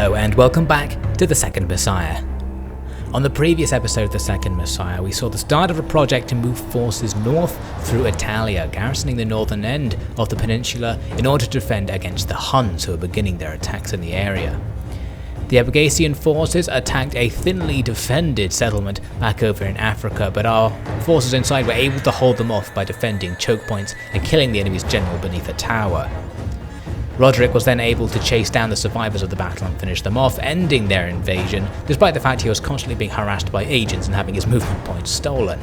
Hello and welcome back to The Second Messiah. On the previous episode of The Second Messiah, we saw the start of a project to move forces north through Italia, garrisoning the northern end of the peninsula in order to defend against the Huns who were beginning their attacks in the area. The Egican forces attacked a thinly defended settlement back over in Africa, but our forces inside were able to hold them off by defending choke points and killing the enemy's general beneath a tower. Roderick was then able to chase down the survivors of the battle and finish them off, ending their invasion, despite the fact he was constantly being harassed by agents and having his movement points stolen.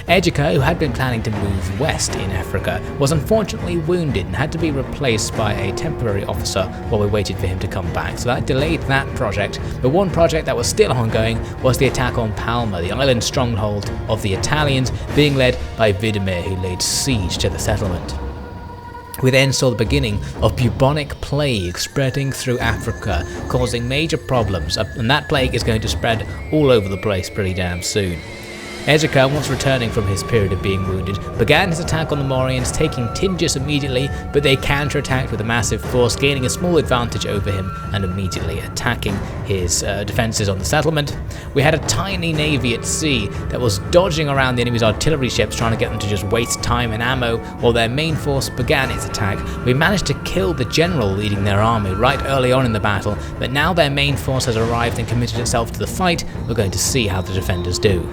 Egica, who had been planning to move west in Africa, was unfortunately wounded and had to be replaced by a temporary officer while we waited for him to come back, so that delayed that project. But one project that was still ongoing was the attack on Palma, the island stronghold of the Italians, being led by Widimir, who laid siege to the settlement. We then saw the beginning of bubonic plague spreading through Africa, causing major problems, and that plague is going to spread all over the place pretty damn soon. Egica, once returning from his period of being wounded, began his attack on the Maurians, taking Tingis immediately, but they counterattacked with a massive force, gaining a small advantage over him and immediately attacking his defences on the settlement. We had a tiny navy at sea that was dodging around the enemy's artillery ships, trying to get them to just waste time and ammo while their main force began its attack. We managed to kill the general leading their army right early on in the battle, but now their main force has arrived and committed itself to the fight. We're going to see how the defenders do.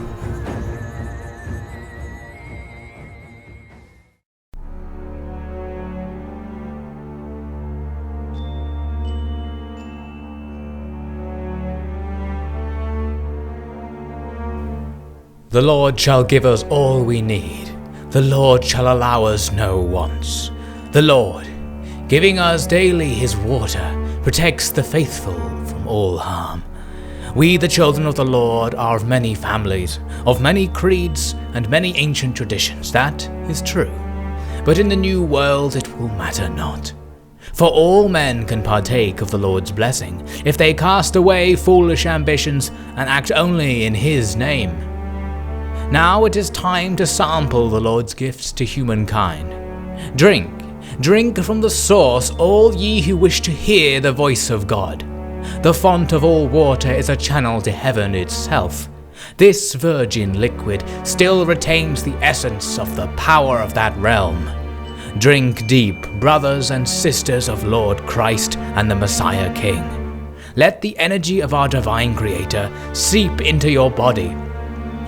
The Lord shall give us all we need. The Lord shall allow us no wants. The Lord, giving us daily his water, protects the faithful from all harm. We, the children of the Lord, are of many families, of many creeds, and many ancient traditions. That is true. But in the new world it will matter not. For all men can partake of the Lord's blessing, if they cast away foolish ambitions and act only in his name. Now it is time to sample the Lord's gifts to humankind. Drink from the source, all ye who wish to hear the voice of God. The font of all water is a channel to heaven itself. This virgin liquid still retains the essence of the power of that realm. Drink deep, brothers and sisters of Lord Christ and the Messiah King. Let the energy of our divine Creator seep into your body.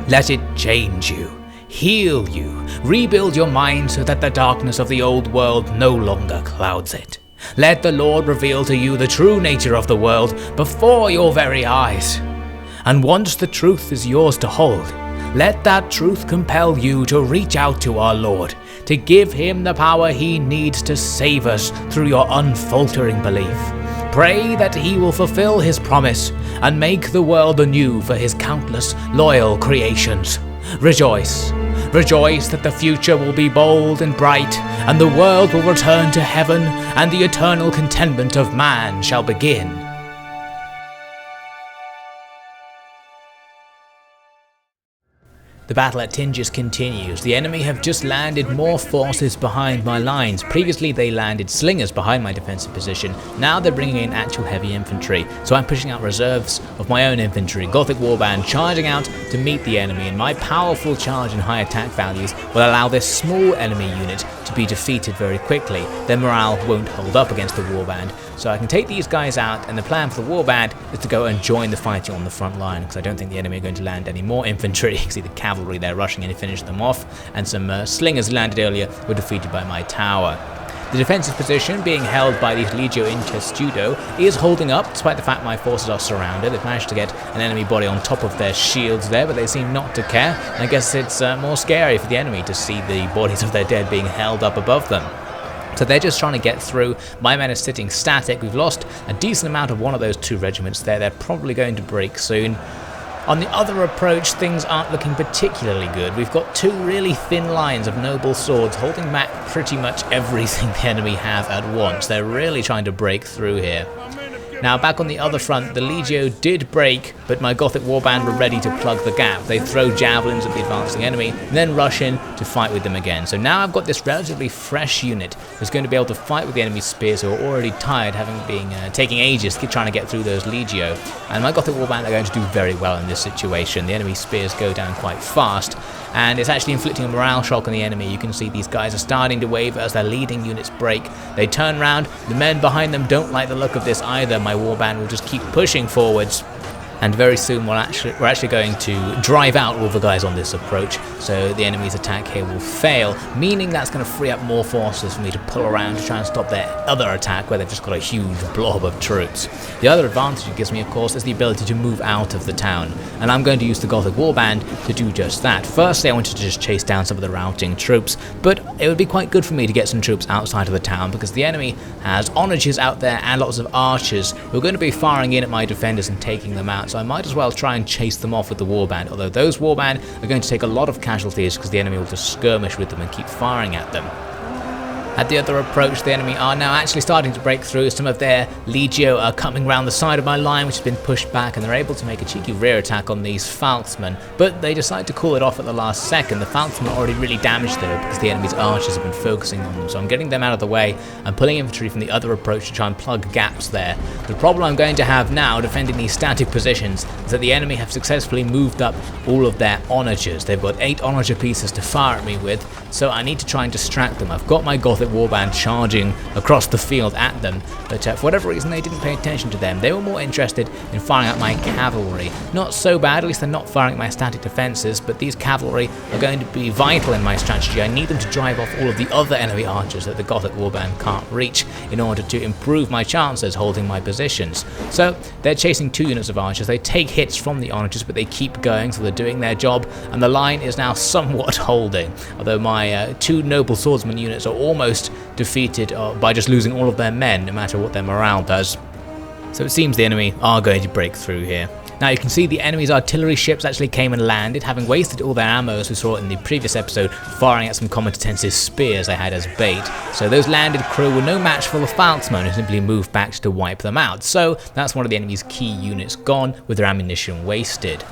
Let it change you, heal you, rebuild your mind so that the darkness of the old world no longer clouds it. Let the Lord reveal to you the true nature of the world before your very eyes. And once the truth is yours to hold, let that truth compel you to reach out to our Lord, to give him the power he needs to save us through your unfaltering belief. Pray that he will fulfill his promise and make the world anew for his countless loyal creations. Rejoice. Rejoice that the future will be bold and bright, and the world will return to heaven, and the eternal contentment of man shall begin. The battle at Tingis continues. The enemy have just landed more forces behind my lines. Previously they landed slingers behind my defensive position. Now they're bringing in actual heavy infantry. So I'm pushing out reserves of my own infantry, Gothic warband, charging out to meet the enemy. And my powerful charge and high attack values will allow this small enemy unit to be defeated very quickly. Their morale won't hold up against the warband. So I can take these guys out, and the plan for the warband is to go and join the fighting on the front line, because I don't think the enemy are going to land any more infantry. You can see the cavalry there rushing in to finish them off, and some slingers landed earlier were defeated by my tower. The defensive position being held by the Legio Intestudo is holding up, despite the fact my forces are surrounded. They've managed to get an enemy body on top of their shields there, but they seem not to care. And I guess it's more scary for the enemy to see the bodies of their dead being held up above them. So they're just trying to get through. My men are sitting static. We've lost a decent amount of one of those two regiments there. They're probably going to break soon. On the other approach, things aren't looking particularly good. We've got two really thin lines of noble swords holding back pretty much everything the enemy have at once. They're really trying to break through here. Now back on the other front, the Legio did break, but my Gothic warband were ready to plug the gap. They throw javelins at the advancing enemy, and then rush in to fight with them again. So now I've got this relatively fresh unit that's going to be able to fight with the enemy's spears who are already tired, having been taking ages trying to get through those Legio. And my Gothic warband are going to do very well in this situation. The enemy spears go down quite fast, and it's actually inflicting a morale shock on the enemy. You can see these guys are starting to waver as their leading units break. They turn around, the men behind them don't like the look of this either. My warband will just keep pushing forwards, and very soon we're actually going to drive out all the guys on this approach, so the enemy's attack here will fail, meaning that's going to free up more forces for me to pull around to try and stop their other attack where they've just got a huge blob of troops. The other advantage it gives me, of course, is the ability to move out of the town, and I'm going to use the Gothic warband to do just that. Firstly, I wanted to just chase down some of the routing troops, but it would be quite good for me to get some troops outside of the town because the enemy has onagers out there and lots of archers who are going to be firing in at my defenders and taking them out. So I might as well try and chase them off with the warband, although those warband are going to take a lot of casualties because the enemy will just skirmish with them and keep firing at them. At the other approach, the enemy are now actually starting to break through. Some of their Legio are coming round the side of my line, which has been pushed back, and they're able to make a cheeky rear attack on these Falksmen, but they decide to call it off at the last second. The Falksmen are already really damaged though because the enemy's archers have been focusing on them, so I'm getting them out of the way and pulling infantry from the other approach to try and plug gaps there. The problem I'm going to have now defending these static positions is that the enemy have successfully moved up all of their onagers. They've got 8 onager pieces to fire at me with, so I need to try and distract them. I've got my Gothic warband charging across the field at them, but for whatever reason they didn't pay attention to them. They were more interested in firing at my cavalry. Not so bad, at least they're not firing at my static defences, but these cavalry are going to be vital in my strategy. I need them to drive off all of the other enemy archers that the Gothic warband can't reach in order to improve my chances holding my positions. So they're chasing 2 units of archers. They take hits from the onagers, but they keep going, so they're doing their job, and the line is now somewhat holding, although my 2 noble swordsman units are almost defeated by just losing all of their men, no matter what their morale does. So it seems the enemy are going to break through here. Now you can see the enemy's artillery ships actually came and landed, having wasted all their ammo as we saw in the previous episode, firing at some Comitatensis spears they had as bait. So those landed crew were no match for the Falksmen, who simply moved back to wipe them out. So that's one of the enemy's key units gone, with their ammunition wasted.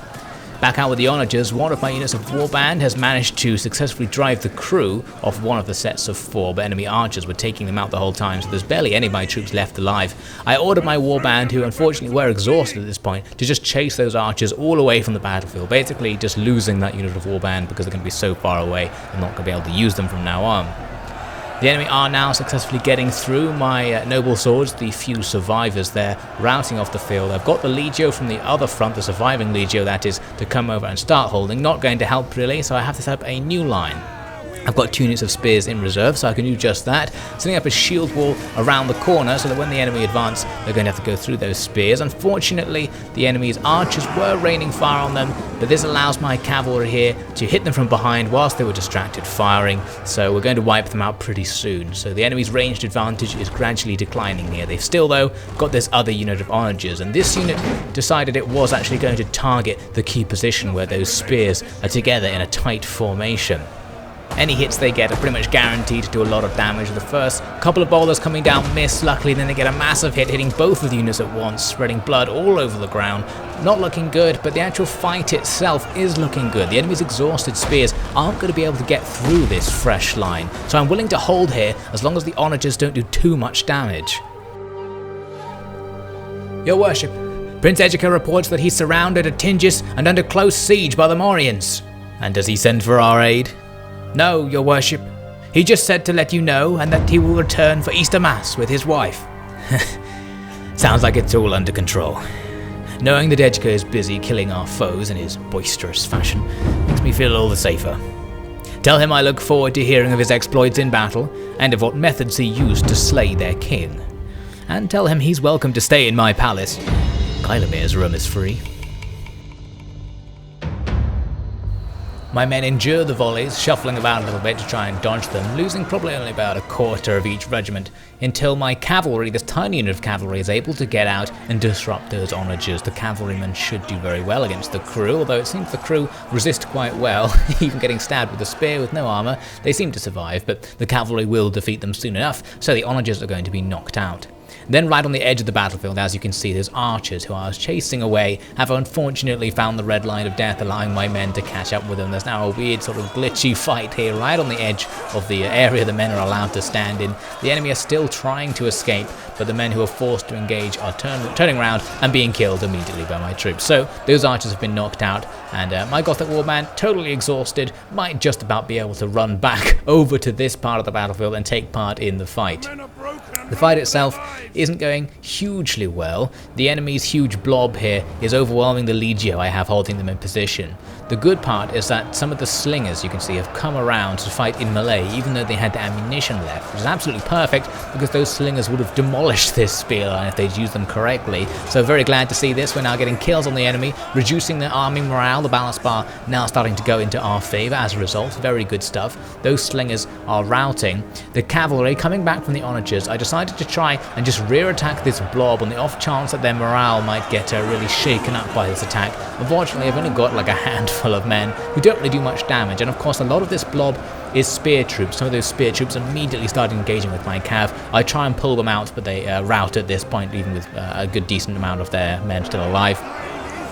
Back out with the onagers, one of my units of warband has managed to successfully drive the crew off one of the sets of 4, but enemy archers were taking them out the whole time, so there's barely any of my troops left alive. I ordered my warband, who unfortunately were exhausted at this point, to just chase those archers all away from the battlefield, basically just losing that unit of warband because they're going to be so far away I'm not going to be able to use them from now on. The enemy are now successfully getting through my noble swords, the few survivors there, routing off the field. I've got the Legio from the other front, the surviving Legio that is, to come over and start holding. Not going to help really, so I have to set up a new line. I've got 2 units of spears in reserve, so I can do just that, setting up a shield wall around the corner so that when the enemy advance, they're going to have to go through those spears. Unfortunately, the enemy's archers were raining fire on them, but this allows my cavalry here to hit them from behind whilst they were distracted firing, so we're going to wipe them out pretty soon. So the enemy's ranged advantage is gradually declining here. They've still, though, got this other unit of onagers, and this unit decided it was actually going to target the key position where those spears are together in a tight formation. Any hits they get are pretty much guaranteed to do a lot of damage. The first couple of boulders coming down miss, luckily, then they get a massive hit hitting both of the units at once, spreading blood all over the ground. Not looking good, but the actual fight itself is looking good. The enemy's exhausted spears aren't going to be able to get through this fresh line, so I'm willing to hold here as long as the onagers don't do too much damage. Your worship, Prince Egica reports that he's surrounded at Tingis and under close siege by the Maurians. And does he send for our aid? No, your worship. He just said to let you know, and that he will return for Easter Mass with his wife. Sounds like it's all under control. Knowing that Egica is busy killing our foes in his boisterous fashion makes me feel all the safer. Tell him I look forward to hearing of his exploits in battle, and of what methods he used to slay their king. And tell him he's welcome to stay in my palace. Kylomir's room is free. My men endure the volleys, shuffling about a little bit to try and dodge them, losing probably only about a quarter of each regiment, until my cavalry, this tiny unit of cavalry, is able to get out and disrupt those onagers. The cavalrymen should do very well against the crew, although it seems the crew resist quite well, even getting stabbed with a spear with no armour. They seem to survive, but the cavalry will defeat them soon enough, so the onagers are going to be knocked out. Then right on the edge of the battlefield, as you can see, there's archers who I was chasing away, have unfortunately found the red line of death, allowing my men to catch up with them. There's now a weird sort of glitchy fight here right on the edge of the area the men are allowed to stand in. The enemy are still trying to escape, but the men who are forced to engage are turning around and being killed immediately by my troops. So those archers have been knocked out, and my Gothic warband, totally exhausted, might just about be able to run back over to this part of the battlefield and take part in the fight. The fight itself isn't going hugely well. The enemy's huge blob here is overwhelming the Legio I have holding them in position. The good part is that some of the slingers, you can see, have come around to fight in melee, even though they had the ammunition left, which is absolutely perfect because those slingers would have demolished this spear line if they'd used them correctly. So very glad to see this. We're now getting kills on the enemy, reducing their army morale. The balance bar now starting to go into our favour as a result. Very good stuff. Those slingers are routing. The cavalry coming back from the onagers, I decided to try and just rear attack this blob on the off chance that their morale might get really shaken up by this attack. Unfortunately, I've only got like a handful of men who don't really do much damage, and of course a lot of this blob is spear troops. Some of those spear troops immediately started engaging with my cav. I try and pull them out, but they rout at this point, even with a good decent amount of their men still alive.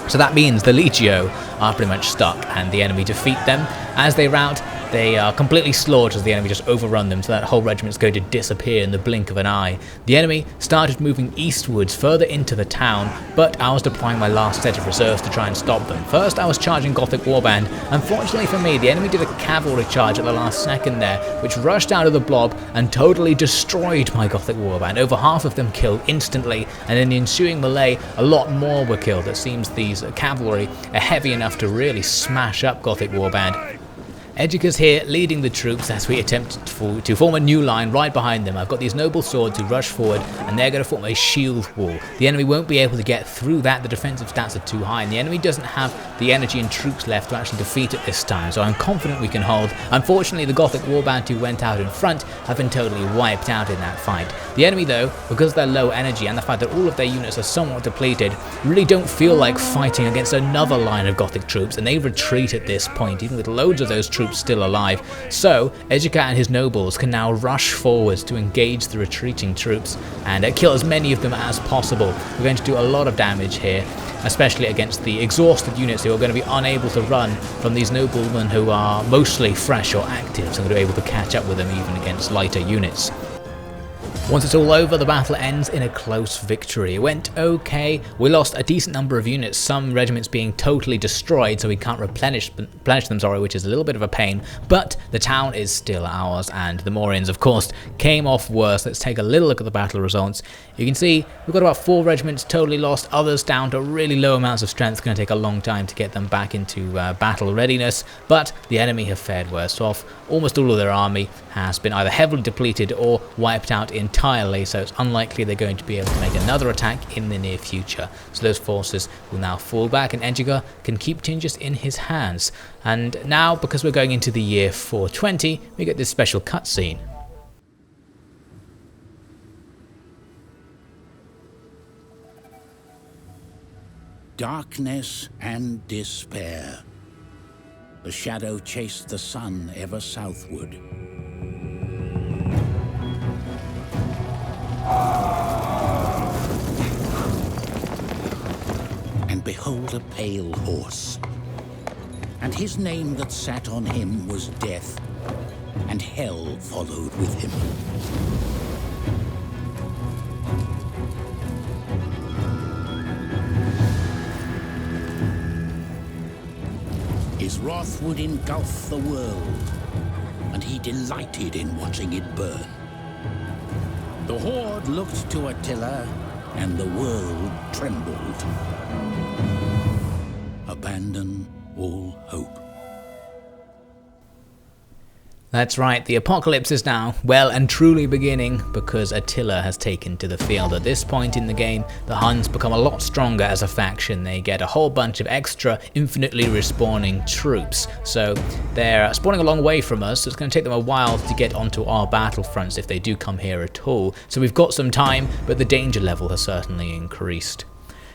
So that means the Legio are pretty much stuck, and the enemy defeat them. As they rout, they are completely slaughtered as the enemy just overrun them, so that whole regiment's going to disappear in the blink of an eye. The enemy started moving eastwards further into the town, but I was deploying my last set of reserves to try and stop them. First, I was charging Gothic Warband. Unfortunately for me, the enemy did a cavalry charge at the last second there, which rushed out of the blob and totally destroyed my Gothic Warband. Over half of them killed instantly, and in the ensuing melee, a lot more were killed. It seems these cavalry are heavy enough to really smash up Gothic Warband. Egica's here leading the troops as we attempt to form a new line right behind them. I've got these noble swords who rush forward, and they're going to form a shield wall. The enemy won't be able to get through that. The defensive stats are too high, and the enemy doesn't have the energy and troops left to actually defeat it this time, so I'm confident we can hold. Unfortunately, the Gothic warband who went out in front have been totally wiped out in that fight. The enemy though, because they're low energy and the fact that all of their units are somewhat depleted, really don't feel like fighting against another line of Gothic troops, and they retreat at this point, even with loads of those troops still alive. So Egica and his nobles can now rush forwards to engage the retreating troops and kill as many of them as possible. We're going to do a lot of damage here, especially against the exhausted units who are going to be unable to run from these noblemen who are mostly fresh or active, so I'm going to be able to catch up with them even against lighter units. Once it's all over, the battle ends in a close victory. It went okay. We lost a decent number of units, some regiments being totally destroyed so we can't replenish them, which is a little bit of a pain, but the town is still ours, and the Maurians, of course, came off worse. Let's take a little look at the battle results. You can see we've got about 4 regiments totally lost, others down to really low amounts of strength. It's going to take a long time to get them back into battle readiness, but the enemy have fared worse off. Almost all of their army has been either heavily depleted or wiped out entirely, so it's unlikely they're going to be able to make another attack in the near future. So those forces will now fall back, and Egica can keep Tingis in his hands. And now, because we're going into the year 420, we get this special cutscene. Darkness and despair. The shadow chased the sun ever southward. And behold a pale horse. And his name that sat on him was Death, and hell followed with him. His wrath would engulf the world, and he delighted in watching it burn. The horde looked to Attila, and the world trembled. Abandon all hope. That's right, the apocalypse is now well and truly beginning because Attila has taken to the field. At this point in the game, the Huns become a lot stronger as a faction. They get a whole bunch of extra infinitely respawning troops. So they're spawning a long way from us, so it's going to take them a while to get onto our battlefronts if they do come here at all. So we've got some time, but the danger level has certainly increased.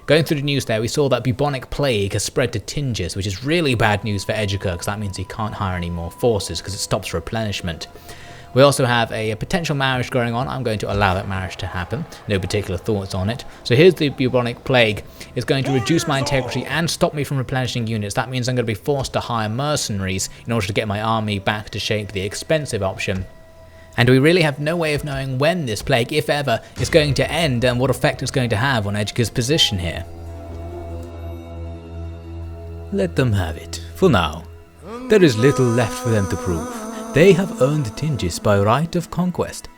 Going through the news there, we saw that bubonic plague has spread to Tingis, which is really bad news for Egica because that means he can't hire any more forces because it stops replenishment. We also have a potential marriage going on. I'm going to allow that marriage to happen. No particular thoughts on it. So here's the bubonic plague. It's going to reduce my integrity and stop me from replenishing units. That means I'm going to be forced to hire mercenaries in order to get my army back to shape, the expensive option. And we really have no way of knowing when this plague, if ever, is going to end and what effect it's going to have on Egica's position here. Let them have it, for now. There is little left for them to prove. They have earned Tingis by right of conquest,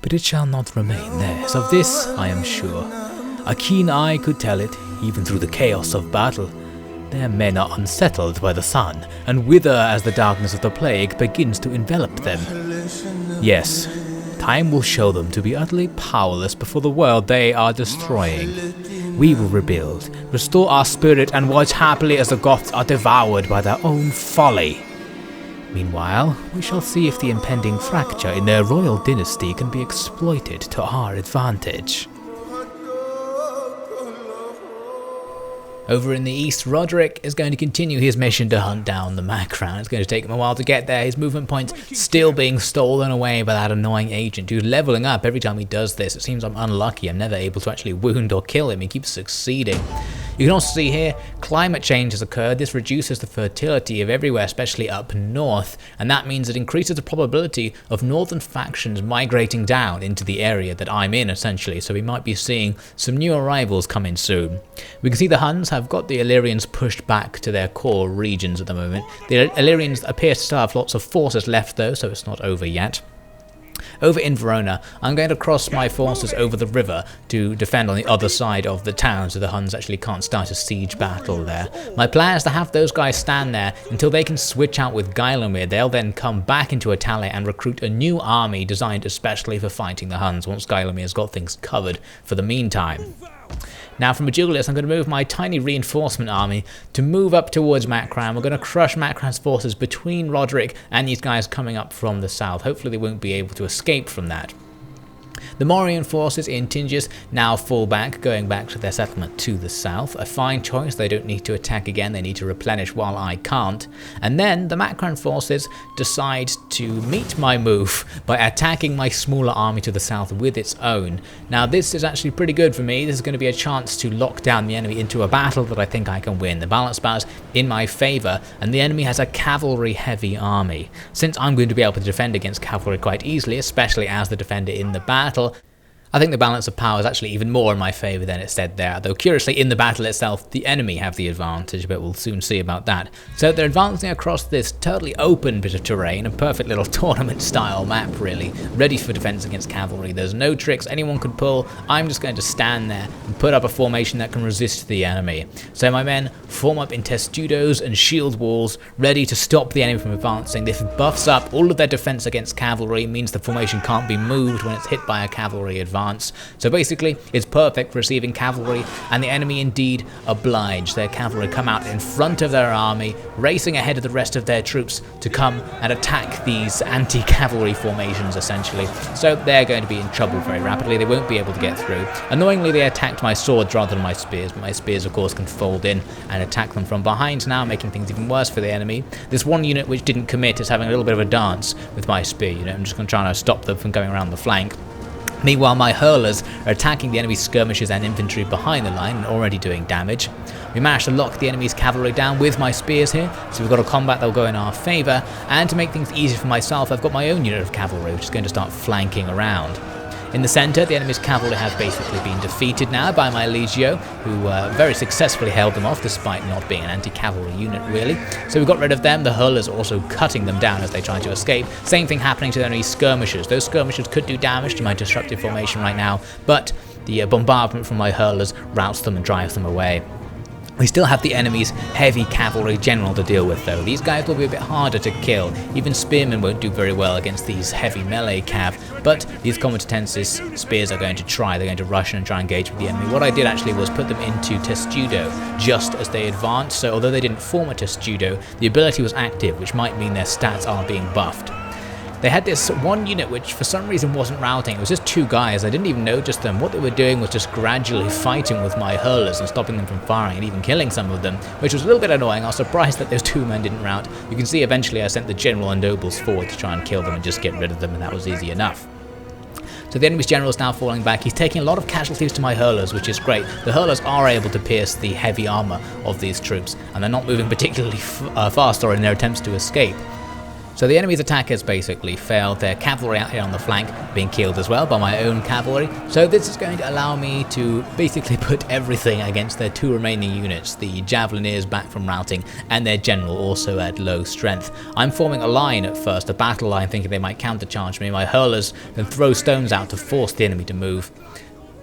but it shall not remain theirs. Of this I am sure. A keen eye could tell it, even through the chaos of battle. Their men are unsettled by the sun, and wither as the darkness of the plague begins to envelop them. Yes, time will show them to be utterly powerless before the world they are destroying. We will rebuild, restore our spirit, and watch happily as the Goths are devoured by their own folly. Meanwhile, we shall see if the impending fracture in their royal dynasty can be exploited to our advantage. Over in the east, Roderick is going to continue his mission to hunt down the Makran. It's going to take him a while to get there. His movement points still being stolen away by that annoying agent who's leveling up every time he does this. It seems I'm unlucky. I'm never able to actually wound or kill him. He keeps succeeding. You can also see here, climate change has occurred. This reduces the fertility of everywhere, especially up north, and that means it increases the probability of northern factions migrating down into the area that I'm in, essentially, so we might be seeing some new arrivals come in soon. We can see the Huns have got the Illyrians pushed back to their core regions at the moment. The Illyrians appear to still have lots of forces left though, so it's not over yet. Over in Verona, I'm going to cross my forces over the river to defend on the other side of the town so the Huns actually can't start a siege battle there. My plan is to have those guys stand there until they can switch out with Geilemir. They'll then come back into Italia and recruit a new army designed especially for fighting the Huns once Geilemir's got things covered for the meantime. Now from Adulis, I'm going to move my tiny reinforcement army to move up towards Makran. We're going to crush Makran's forces between Roderick and these guys coming up from the south. Hopefully they won't be able to escape from that. The Maurian forces in Tingis now fall back, going back to their settlement to the south. A fine choice, they don't need to attack again, they need to replenish while I can't. And then the Makran forces decide to meet my move by attacking my smaller army to the south with its own. Now this is actually pretty good for me. This is going to be a chance to lock down the enemy into a battle that I think I can win. The balance bout's in my favour, and the enemy has a cavalry heavy army. Since I'm going to be able to defend against cavalry quite easily, especially as the defender in the battle, I think the balance of power is actually even more in my favour than it said there, though curiously in the battle itself the enemy have the advantage, but we'll soon see about that. So they're advancing across this totally open bit of terrain, a perfect little tournament style map really, ready for defence against cavalry. There's no tricks anyone could pull. I'm just going to stand there and put up a formation that can resist the enemy. So my men form up in testudos and shield walls, ready to stop the enemy from advancing. This buffs up all of their defence against cavalry, means the formation can't be moved when it's hit by a cavalry advance. So basically, it's perfect for receiving cavalry, and the enemy indeed oblige. Their cavalry come out in front of their army, racing ahead of the rest of their troops to come and attack these anti-cavalry formations, essentially. So they're going to be in trouble very rapidly. They won't be able to get through. Annoyingly, they attacked my swords rather than my spears, but my spears, of course, can fold in and attack them from behind now, making things even worse for the enemy. This one unit which didn't commit is having a little bit of a dance with my spear. I'm just going to try to stop them from going around the flank. Meanwhile, my hurlers are attacking the enemy's skirmishers and infantry behind the line and already doing damage. We managed to lock the enemy's cavalry down with my spears here, so we've got a combat that will go in our favour, and to make things easier for myself, I've got my own unit of cavalry which is going to start flanking around. In the centre, the enemy's cavalry have basically been defeated now by my legio, who very successfully held them off despite not being an anti-cavalry unit really. So we got rid of them, the hurlers also cutting them down as they tried to escape. Same thing happening to the enemy's skirmishers. Those skirmishers could do damage to my disruptive formation right now, but the bombardment from my hurlers routs them and drives them away. We still have the enemy's heavy cavalry general to deal with though. These guys will be a bit harder to kill. Even spearmen won't do very well against these heavy melee cav, but these comitatensis spears are going to try. They're going to rush in and try and engage with the enemy. What I did actually was put them into testudo just as they advanced, so although they didn't form a testudo, the ability was active, which might mean their stats are being buffed. They had this one unit which for some reason wasn't routing. It was just 2 guys. I didn't even notice them. What they were doing was just gradually fighting with my hurlers and stopping them from firing and even killing some of them, which was a little bit annoying. I was surprised that those 2 men didn't rout. You can see eventually I sent the general and nobles forward to try and kill them and just get rid of them, and that was easy enough. So the enemy's general is now falling back. He's taking a lot of casualties to my hurlers, which is great. The hurlers are able to pierce the heavy armor of these troops, and they're not moving particularly fast or in their attempts to escape. So the enemy's attackers basically failed. Their cavalry out here on the flank being killed as well by my own cavalry. So this is going to allow me to basically put everything against their 2 remaining units, the Javelineers back from routing and their general also at low strength. I'm forming a line at first, a battle line, thinking they might countercharge me. My hurlers then throw stones out to force the enemy to move.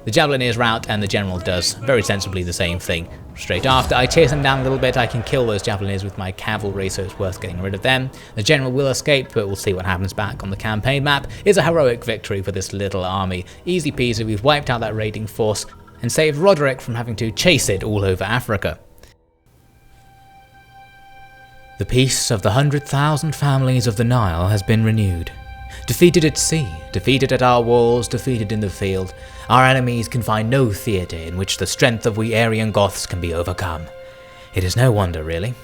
The Javelineers rout and the general does very sensibly the same thing. Straight after, I chase them down a little bit. I can kill those Javelineers with my cavalry, so it's worth getting rid of them. The general will escape, but we'll see what happens back on the campaign map. It's a heroic victory for this little army. Easy peasy, we've wiped out that raiding force and saved Roderick from having to chase it all over Africa. The peace of the 100,000 families of the Nile has been renewed. Defeated at sea, defeated at our walls, defeated in the field, our enemies can find no theatre in which the strength of we Aryan Goths can be overcome. It is no wonder, really.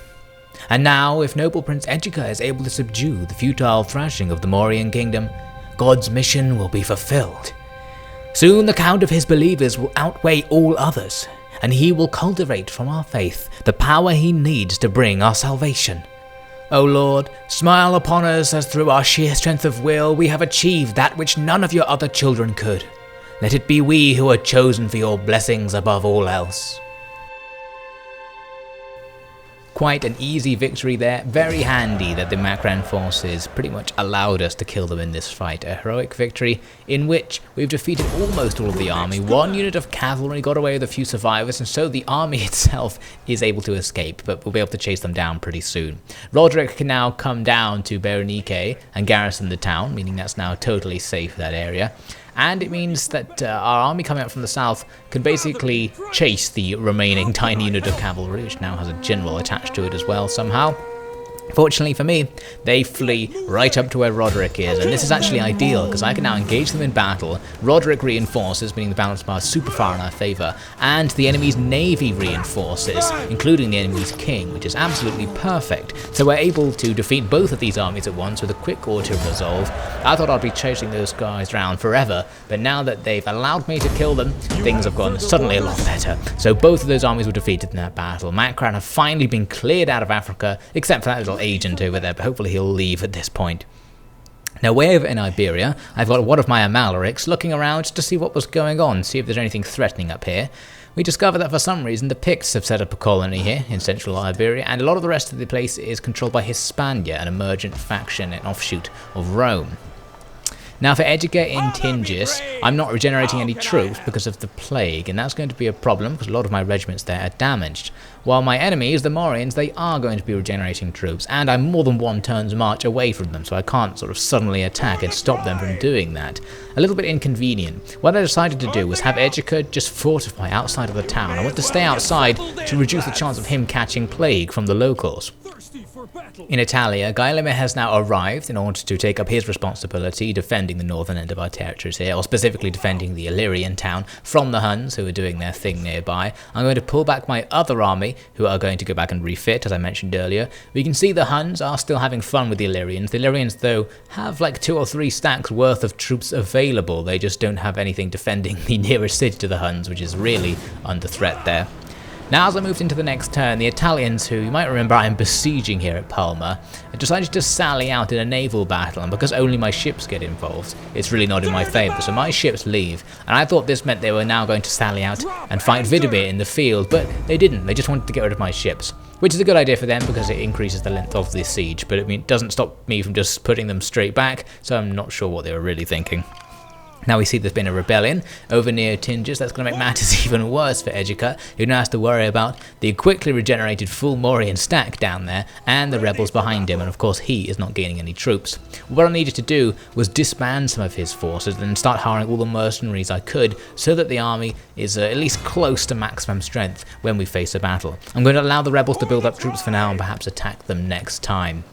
And now, if noble Prince Egica is able to subdue the futile thrashing of the Maurian kingdom, God's mission will be fulfilled. Soon the count of his believers will outweigh all others, and he will cultivate from our faith the power he needs to bring our salvation. O Lord, smile upon us as through our sheer strength of will we have achieved that which none of your other children could. Let it be we who are chosen for your blessings above all else. Quite an easy victory there. Very handy that the Makran forces pretty much allowed us to kill them in this fight. A heroic victory in which we've defeated almost all of the army. 1 unit of cavalry got away with a few survivors, and so the army itself is able to escape, but we'll be able to chase them down pretty soon. Roderick can now come down to Berenice and garrison the town, meaning that's now totally safe, that area. And it means that our army coming up from the south can basically chase the remaining tiny unit of cavalry, which now has a general attached to it as well somehow. Fortunately for me, they flee right up to where Roderick is, and this is actually ideal because I can now engage them in battle. Roderick reinforces, meaning the balance bar is super far in our favour, and the enemy's navy reinforces, including the enemy's king, which is absolutely perfect. So we're able to defeat both of these armies at once with a quick auto-resolve. I thought I'd be chasing those guys around forever, but now that they've allowed me to kill them, things have gone suddenly a lot better. So both of those armies were defeated in that battle. Makran have finally been cleared out of Africa, except for that little agent over there, but hopefully he'll leave at this point. Now way over in Iberia, I've got one of my Amalrics looking around to see what was going on, see if there's anything threatening up here. We discover that for some reason the Picts have set up a colony here in central Iberia, and a lot of the rest of the place is controlled by Hispania, an emergent faction, an offshoot of Rome. Now for Egica in Tingis, I'm not regenerating any troops because of the plague, and that's going to be a problem because a lot of my regiments there are damaged. While my enemies, the Maurians, they are going to be regenerating troops, and I'm more than 1 turn's march away from them, so I can't sort of suddenly attack and stop them from doing that. A little bit inconvenient. What I decided to do was have Egica just fortify outside of the town. I want to stay outside to reduce the chance of him catching plague from the locals. In Italia, Guilherme has now arrived in order to take up his responsibility defending the northern end of our territories here, or specifically defending the Illyrian town from the Huns who are doing their thing nearby. I'm going to pull back my other army who are going to go back and refit, as I mentioned earlier. We can see the Huns are still having fun with the Illyrians. The Illyrians, though, have like 2 or 3 stacks worth of troops available. They just don't have anything defending the nearest city to the Huns, which is really under threat there. Now as I moved into the next turn, the Italians, who you might remember I am besieging here at Palma, decided to sally out in a naval battle, and because only my ships get involved, it's really not in my favour, so my ships leave, and I thought this meant they were now going to sally out and fight Vidimir in the field, but they didn't. They just wanted to get rid of my ships, which is a good idea for them because it increases the length of the siege, but it doesn't stop me from just putting them straight back, so I'm not sure what they were really thinking. Now we see there's been a rebellion over near Tingis. That's going to make matters even worse for Egica, who now has to worry about the quickly regenerated full Maurian stack down there and the rebels behind him, and of course he is not gaining any troops. What I needed to do was disband some of his forces and start hiring all the mercenaries I could so that the army is at least close to maximum strength when we face a battle. I'm going to allow the rebels to build up troops for now and perhaps attack them next time.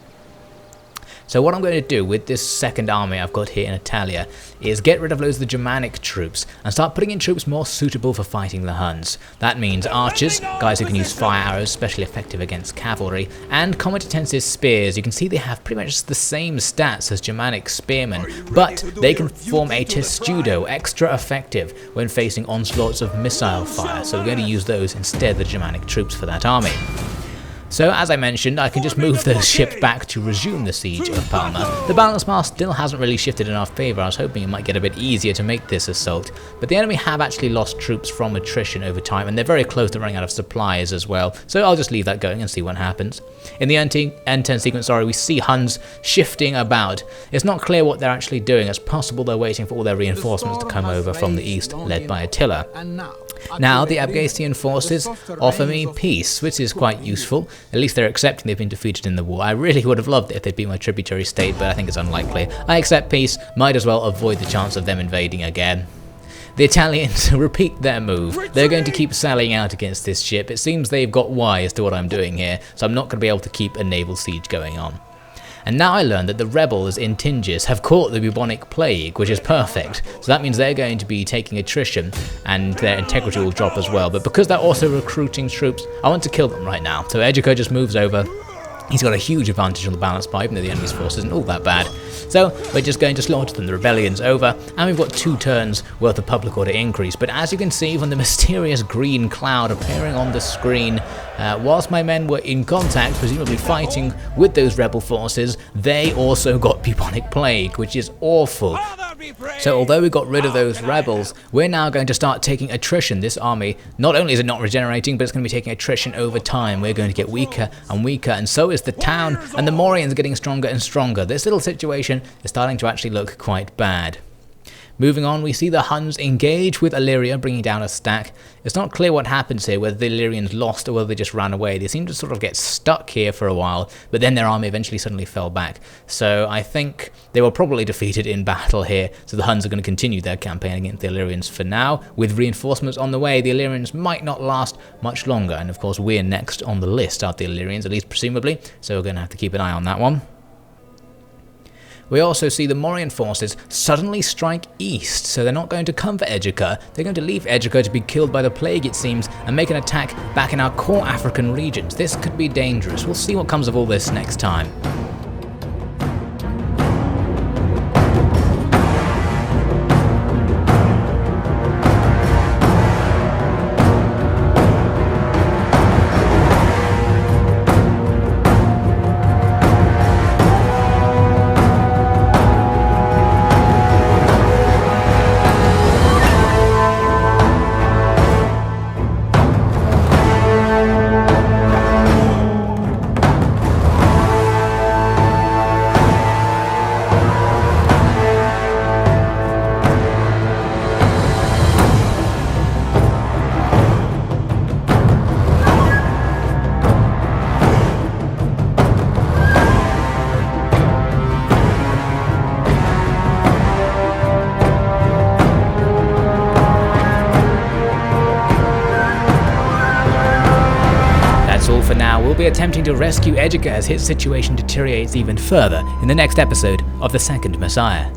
So what I'm going to do with this second army I've got here in Italia is get rid of loads of the Germanic troops and start putting in troops more suitable for fighting the Huns. That means archers, guys who can use fire arrows, especially effective against cavalry, and combatensis spears. You can see they have pretty much the same stats as Germanic spearmen, but they can form a testudo, extra effective when facing onslaughts of missile fire, so we're going to use those instead of the Germanic troops for that army. So as I mentioned, I can just move those ships back to resume the siege of Palma. The balance bar still hasn't really shifted in our favour. I was hoping it might get a bit easier to make this assault, but the enemy have actually lost troops from attrition over time, and they're very close to running out of supplies as well, so I'll just leave that going and see what happens. In the end-10 sequence, we see Huns shifting about. It's not clear what they're actually doing. It's possible they're waiting for all their reinforcements to come over from the east, led by Attila. Now, the Abkhasian forces offer me peace, which is quite useful. At least they're accepting they've been defeated in the war. I really would have loved it if they'd been my tributary state, but I think it's unlikely. I accept peace, might as well avoid the chance of them invading again. The Italians repeat their move. They're going to keep sallying out against this ship. It seems they've got wise to what I'm doing here, so I'm not going to be able to keep a naval siege going on. And now I learned that the rebels in Tingis have caught the bubonic plague, which is perfect. So that means they're going to be taking attrition and their integrity will drop as well. But because they're also recruiting troops, I want to kill them right now. So Egica just moves over. He's got a huge advantage on the balance bar, even though the enemy's force isn't all that bad. So we're just going to slaughter them. The rebellion's over, and we've got 2 turns worth of public order increase. But as you can see from the mysterious green cloud appearing on the screen, whilst my men were in contact, presumably fighting with those rebel forces, they also got bubonic plague, which is awful. So although we got rid of those rebels, we're now going to start taking attrition. This army, not only is it not regenerating, but it's going to be taking attrition over time. We're going to get weaker and weaker, and so is the town, and the Maurians are getting stronger and stronger. This little situation is starting to actually look quite bad. Moving on, we see the Huns engage with Illyria, bringing down a stack. It's not clear what happens here, whether the Illyrians lost or whether they just ran away. They seem to sort of get stuck here for a while, but then their army eventually suddenly fell back. So I think they were probably defeated in battle here, so the Huns are going to continue their campaign against the Illyrians for now. With reinforcements on the way, the Illyrians might not last much longer, and of course we're next on the list after the Illyrians, at least presumably, so we're going to have to keep an eye on that one. We also see the Maurian forces suddenly strike east, so they're not going to come for Egica. They're going to leave Egica to be killed by the plague, it seems, and make an attack back in our core African regions. This could be dangerous. We'll see what comes of all this next time. For now, we'll be attempting to rescue Egica as his situation deteriorates even further in the next episode of The Second Messiah.